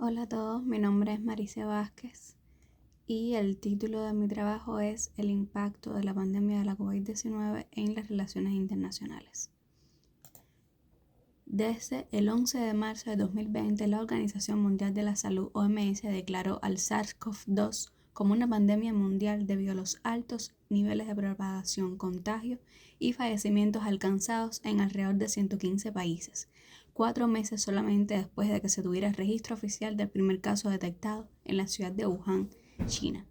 Hola a todos, mi nombre es Marice Vázquez y el título de mi trabajo es El impacto de la pandemia de la COVID-19 en las relaciones internacionales. Desde el 11 de marzo de 2020, la Organización Mundial de la Salud, OMS, declaró al SARS-CoV-2 como una pandemia mundial debido a los altos niveles de propagación, contagio y fallecimientos alcanzados en alrededor de 115 países, 4 meses solamente después de que se tuviera el registro oficial del primer caso detectado en la ciudad de Wuhan, China.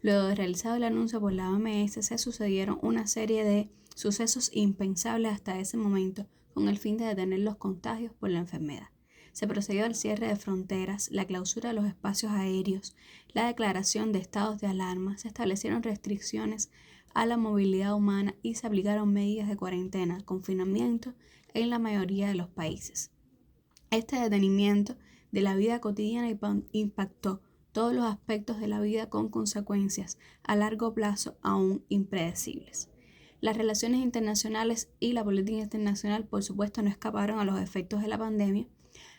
Luego de realizado el anuncio por la OMS, se sucedieron una serie de sucesos impensables hasta ese momento, con el fin de detener los contagios por la enfermedad. Se procedió al cierre de fronteras, la clausura de los espacios aéreos, la declaración de estados de alarma, se establecieron restricciones a la movilidad humana y se aplicaron medidas de cuarentena, confinamiento en la mayoría de los países. Este detenimiento de la vida cotidiana impactó todos los aspectos de la vida con consecuencias a largo plazo aún impredecibles. Las relaciones internacionales y la política internacional, por supuesto, no escaparon a los efectos de la pandemia.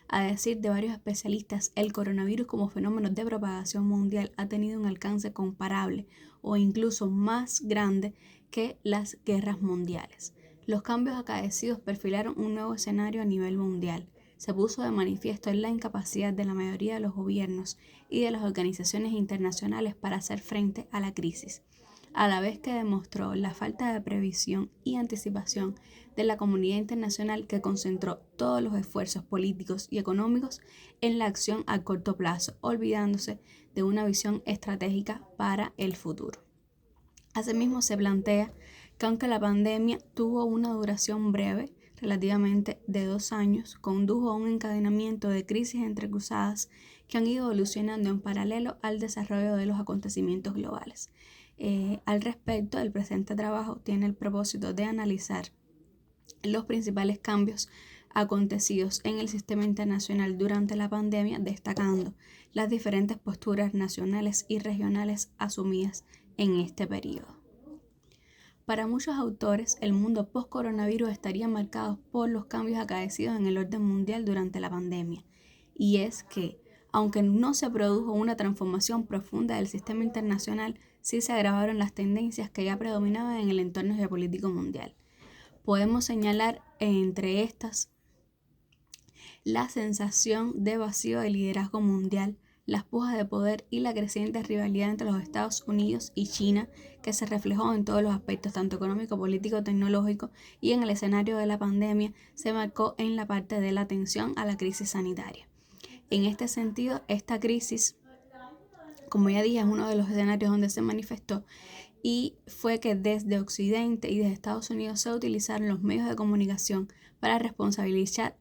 A decir de varios especialistas, el coronavirus como fenómeno de propagación mundial ha tenido un alcance comparable o incluso más grande que las guerras mundiales. Los cambios acaecidos perfilaron un nuevo escenario a nivel mundial. Se puso de manifiesto la incapacidad de la mayoría de los gobiernos y de las organizaciones internacionales para hacer frente a la crisis, a la vez que demostró la falta de previsión y anticipación de la comunidad internacional, que concentró todos los esfuerzos políticos y económicos en la acción a corto plazo, olvidándose de una visión estratégica para el futuro. Asimismo, se plantea que aunque la pandemia tuvo una duración breve, relativamente de 2 años, condujo a un encadenamiento de crisis entrecruzadas que han ido evolucionando en paralelo al desarrollo de los acontecimientos globales. Al respecto, el presente trabajo tiene el propósito de analizar los principales cambios acontecidos en el sistema internacional durante la pandemia, destacando las diferentes posturas nacionales y regionales asumidas en este periodo. Para muchos autores, el mundo post-coronavirus estaría marcado por los cambios acaecidos en el orden mundial durante la pandemia. Y es que, aunque no se produjo una transformación profunda del sistema internacional, sí se agravaron las tendencias que ya predominaban en el entorno geopolítico mundial. Podemos señalar entre estas la sensación de vacío de liderazgo mundial, las pujas de poder y la creciente rivalidad entre los Estados Unidos y China, que se reflejó en todos los aspectos, tanto económico, político, tecnológico, y en el escenario de la pandemia se marcó en la parte de la atención a la crisis sanitaria. En este sentido, esta crisis, como ya dije, es uno de los escenarios donde se manifestó, y fue que desde Occidente y desde Estados Unidos se utilizaron los medios de comunicación para responsabilizar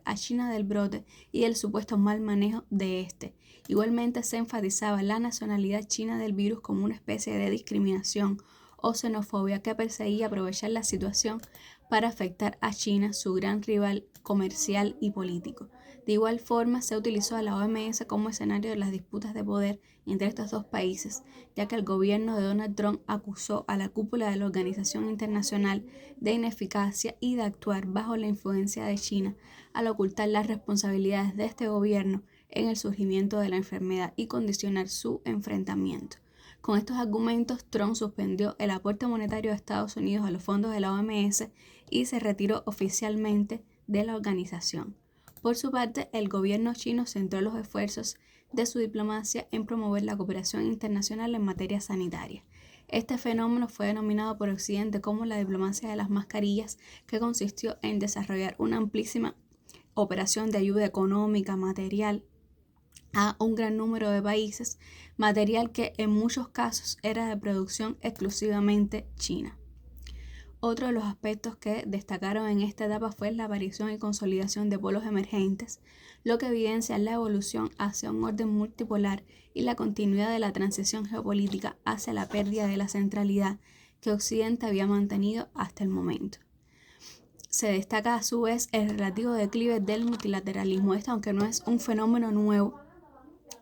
a China del brote y del supuesto mal manejo de este. Igualmente se enfatizaba la nacionalidad china del virus como una especie de discriminación o xenofobia que perseguía aprovechar la situación para afectar a China, su gran rival comercial y político. De igual forma, se utilizó a la OMS como escenario de las disputas de poder entre estos dos países, ya que el gobierno de Donald Trump acusó a la cúpula de la organización internacional de ineficacia y de actuar bajo la influencia de China al ocultar las responsabilidades de este gobierno en el surgimiento de la enfermedad y condicionar su enfrentamiento. Con estos argumentos, Trump suspendió el aporte monetario de Estados Unidos a los fondos de la OMS y se retiró oficialmente de la organización. Por su parte, el gobierno chino centró los esfuerzos de su diplomacia en promover la cooperación internacional en materia sanitaria. Este fenómeno fue denominado por Occidente como la diplomacia de las mascarillas, que consistió en desarrollar una amplísima operación de ayuda económica, material, a un gran número de países, material que en muchos casos era de producción exclusivamente china. Otro de los aspectos que destacaron en esta etapa fue la aparición y consolidación de polos emergentes, lo que evidencia la evolución hacia un orden multipolar y la continuidad de la transición geopolítica hacia la pérdida de la centralidad que Occidente había mantenido hasta el momento. Se destaca a su vez el relativo declive del multilateralismo. Esto, aunque no es un fenómeno nuevo,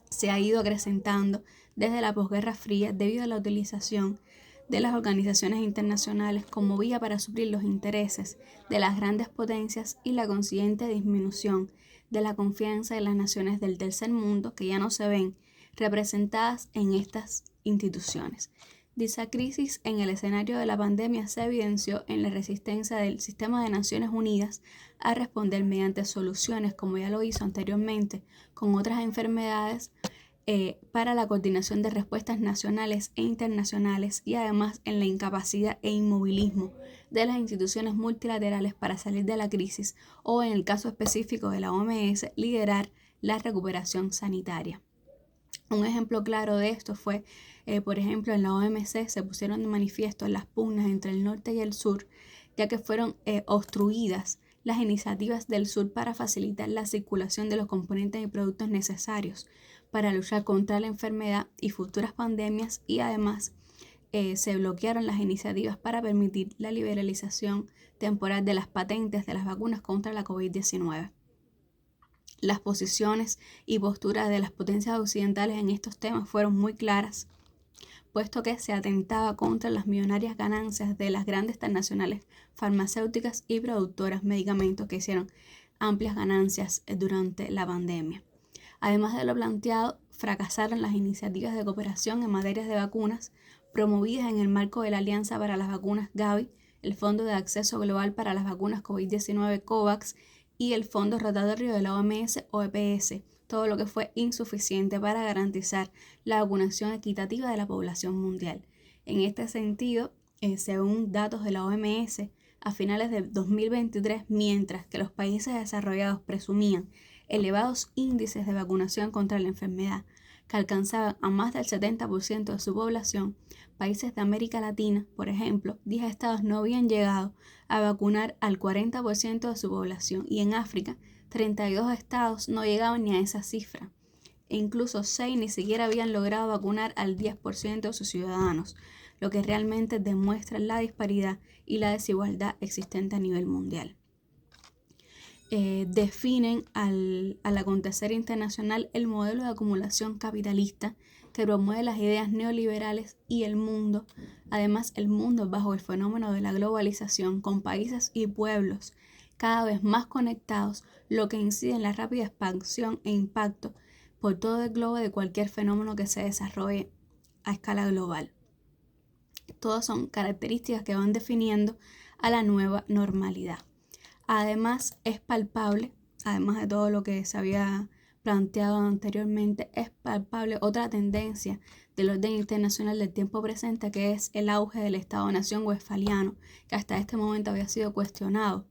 se ha ido acrecentando desde la posguerra fría debido a la utilización de las organizaciones internacionales como vía para suplir los intereses de las grandes potencias y la consiguiente disminución de la confianza de las naciones del tercer mundo que ya no se ven representadas en estas instituciones. Dicha crisis en el escenario de la pandemia se evidenció en la resistencia del sistema de Naciones Unidas a responder mediante soluciones, como ya lo hizo anteriormente con otras enfermedades, para la coordinación de respuestas nacionales e internacionales, y además en la incapacidad e inmovilismo de las instituciones multilaterales para salir de la crisis, o en el caso específico de la OMS, liderar la recuperación sanitaria. Un ejemplo claro de esto fue, por ejemplo, en la OMC se pusieron de manifiesto las pugnas entre el norte y el sur, ya que fueron obstruidas las iniciativas del sur para facilitar la circulación de los componentes y productos necesarios para luchar contra la enfermedad y futuras pandemias, y además se bloquearon las iniciativas para permitir la liberalización temporal de las patentes de las vacunas contra la COVID-19. Las posiciones y posturas de las potencias occidentales en estos temas fueron muy claras, puesto que se atentaba contra las millonarias ganancias de las grandes transnacionales farmacéuticas y productoras de medicamentos que hicieron amplias ganancias durante la pandemia. Además de lo planteado, fracasaron las iniciativas de cooperación en materias de vacunas promovidas en el marco de la Alianza para las Vacunas Gavi, el Fondo de Acceso Global para las Vacunas COVID-19 COVAX y el Fondo Rotatorio de la OMS OEPS, todo lo que fue insuficiente para garantizar la vacunación equitativa de la población mundial. En este sentido, según datos de la OMS, a finales de 2023, mientras que los países desarrollados presumían elevados índices de vacunación contra la enfermedad, que alcanzaban a más del 70% de su población, países de América Latina, por ejemplo, 10 estados no habían llegado a vacunar al 40% de su población, y en África, 32 estados no llegaban ni a esa cifra. E incluso 6 ni siquiera habían logrado vacunar al 10% de sus ciudadanos, lo que realmente demuestra la disparidad y la desigualdad existente a nivel mundial. Definen al acontecer internacional el modelo de acumulación capitalista que promueve las ideas neoliberales y el mundo, además el mundo bajo el fenómeno de la globalización, con países y pueblos cada vez más conectados, lo que incide en la rápida expansión e impacto por todo el globo de cualquier fenómeno que se desarrolle a escala global. Todas son características que van definiendo a la nueva normalidad. Además, es palpable, además de todo lo que se había planteado anteriormente, es palpable otra tendencia del orden internacional del tiempo presente, que es el auge del Estado-Nación westfaliano, que hasta este momento había sido cuestionado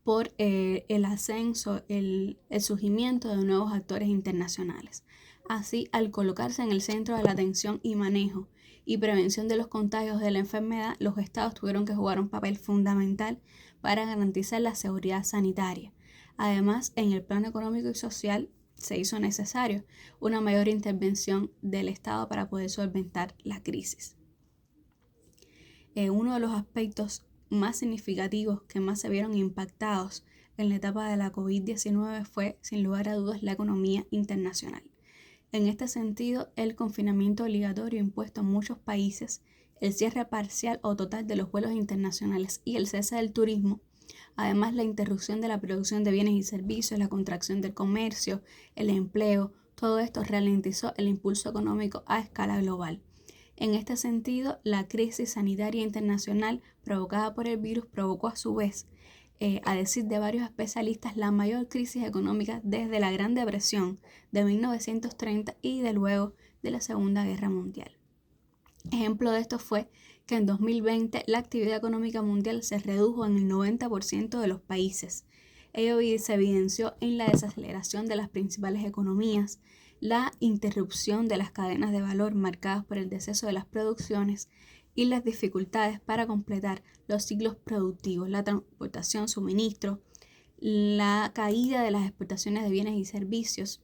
por el ascenso, el surgimiento de nuevos actores internacionales. Así, al colocarse en el centro de la atención y manejo y prevención de los contagios de la enfermedad, los estados tuvieron que jugar un papel fundamental para garantizar la seguridad sanitaria. Además, en el plano económico y social se hizo necesario una mayor intervención del Estado para poder solventar la crisis. Uno de los aspectos más significativos que más se vieron impactados en la etapa de la COVID-19 fue, sin lugar a dudas, la economía internacional. En este sentido, el confinamiento obligatorio impuesto en muchos países, el cierre parcial o total de los vuelos internacionales y el cese del turismo, además la interrupción de la producción de bienes y servicios, la contracción del comercio, el empleo, todo esto ralentizó el impulso económico a escala global. En este sentido, la crisis sanitaria internacional provocada por el virus provocó a su vez, a decir de varios especialistas, la mayor crisis económica desde la Gran Depresión de 1930 y de luego de la Segunda Guerra Mundial. Ejemplo de esto fue que en 2020 la actividad económica mundial se redujo en el 90% de los países. Ello se evidenció en la desaceleración de las principales economías, la interrupción de las cadenas de valor marcadas por el deceso de las producciones y las dificultades para completar los ciclos productivos, la transportación, suministro, la caída de las exportaciones de bienes y servicios.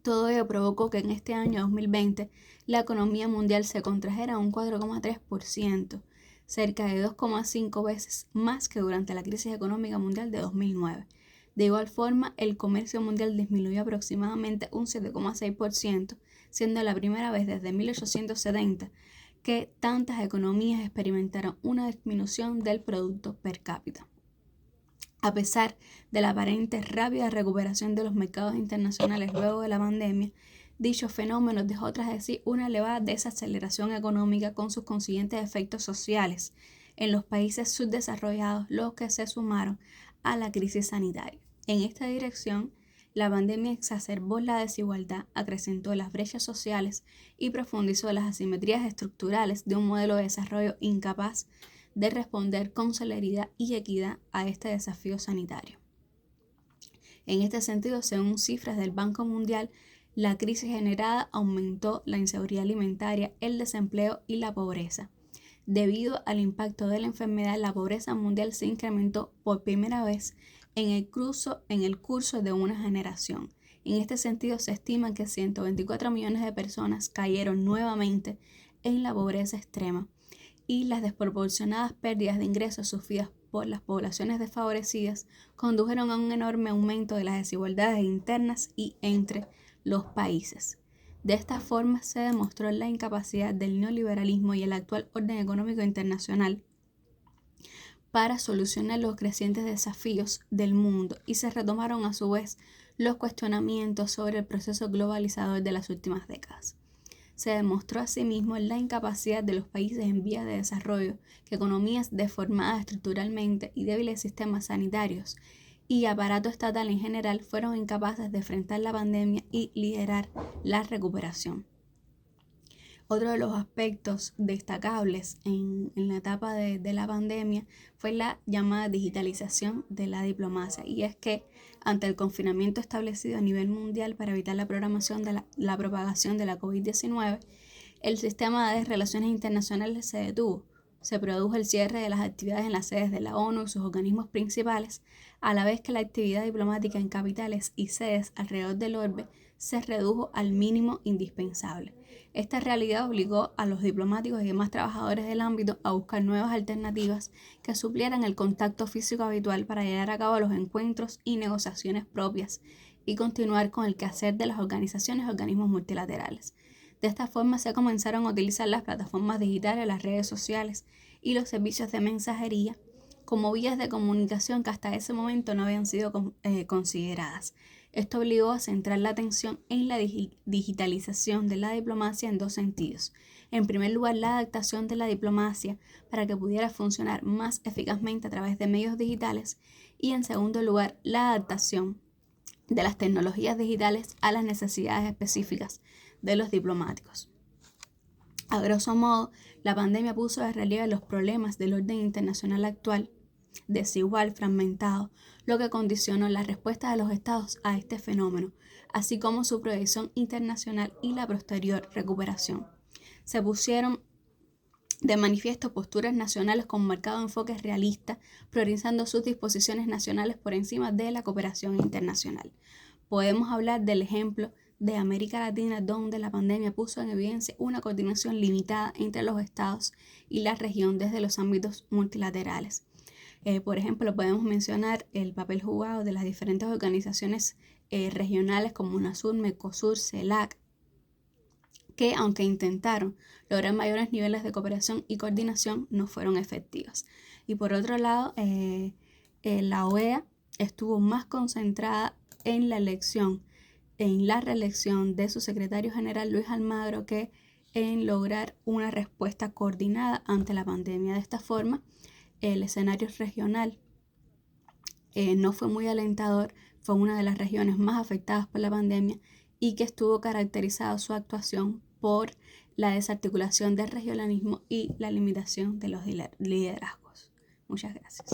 Todo ello provocó que en este año 2020 la economía mundial se contrajera un 4,3%, cerca de 2,5 veces más que durante la crisis económica mundial de 2009. De igual forma, el comercio mundial disminuyó aproximadamente un 7,6%, siendo la primera vez desde 1870 que tantas economías experimentaron una disminución del producto per cápita. A pesar de la aparente rápida recuperación de los mercados internacionales luego de la pandemia, dicho fenómeno dejó tras de sí una elevada desaceleración económica con sus consiguientes efectos sociales en los países subdesarrollados, los que se sumaron a la crisis sanitaria. En esta dirección, la pandemia exacerbó la desigualdad, acrecentó las brechas sociales y profundizó las asimetrías estructurales de un modelo de desarrollo incapaz de responder con celeridad y equidad a este desafío sanitario. En este sentido, según cifras del Banco Mundial, la crisis generada aumentó la inseguridad alimentaria, el desempleo y la pobreza. Debido al impacto de la enfermedad, la pobreza mundial se incrementó por primera vez en el curso de una generación. En este sentido, se estima que 124 millones de personas cayeron nuevamente en la pobreza extrema, y las desproporcionadas pérdidas de ingresos sufridas por las poblaciones desfavorecidas condujeron a un enorme aumento de las desigualdades internas y entre los países. De esta forma se demostró la incapacidad del neoliberalismo y el actual orden económico internacional para solucionar los crecientes desafíos del mundo, y se retomaron a su vez los cuestionamientos sobre el proceso globalizador de las últimas décadas. Se demostró asimismo la incapacidad de los países en vías de desarrollo, que economías deformadas estructuralmente y débiles sistemas sanitarios y aparato estatal en general fueron incapaces de enfrentar la pandemia y liderar la recuperación. Otro de los aspectos destacables en la etapa de la pandemia fue la llamada digitalización de la diplomacia, y es que ante el confinamiento establecido a nivel mundial para evitar la propagación de la COVID-19, el sistema de relaciones internacionales se detuvo. Se produjo el cierre de las actividades en las sedes de la ONU y sus organismos principales, a la vez que la actividad diplomática en capitales y sedes alrededor del orbe se redujo al mínimo indispensable. Esta realidad obligó a los diplomáticos y demás trabajadores del ámbito a buscar nuevas alternativas que suplieran el contacto físico habitual para llevar a cabo los encuentros y negociaciones propias y continuar con el quehacer de las organizaciones y organismos multilaterales. De esta forma se comenzaron a utilizar las plataformas digitales, las redes sociales y los servicios de mensajería como vías de comunicación que hasta ese momento no habían sido consideradas. Esto obligó a centrar la atención en la digitalización de la diplomacia en dos sentidos. En primer lugar, la adaptación de la diplomacia para que pudiera funcionar más eficazmente a través de medios digitales, y en segundo lugar, la adaptación de las tecnologías digitales a las necesidades específicas de los diplomáticos. A grosso modo, la pandemia puso de relieve los problemas del orden internacional actual, desigual, fragmentado, lo que condicionó la respuesta de los estados a este fenómeno, así como su proyección internacional y la posterior recuperación. Se pusieron de manifiesto posturas nacionales con marcado enfoque realista, priorizando sus disposiciones nacionales por encima de la cooperación internacional. Podemos hablar del ejemplo de América Latina, donde la pandemia puso en evidencia una coordinación limitada entre los estados y la región desde los ámbitos multilaterales. Por ejemplo, podemos mencionar el papel jugado de las diferentes organizaciones regionales como UNASUR, MERCOSUR, CELAC, que aunque intentaron lograr mayores niveles de cooperación y coordinación, no fueron efectivas. Y por otro lado, la OEA estuvo más concentrada en la reelección de su secretario general Luis Almagro que en lograr una respuesta coordinada ante la pandemia. De esta forma, el escenario regional no fue muy alentador, fue una de las regiones más afectadas por la pandemia y que estuvo caracterizada su actuación por la desarticulación del regionalismo y la limitación de los liderazgos. Muchas gracias.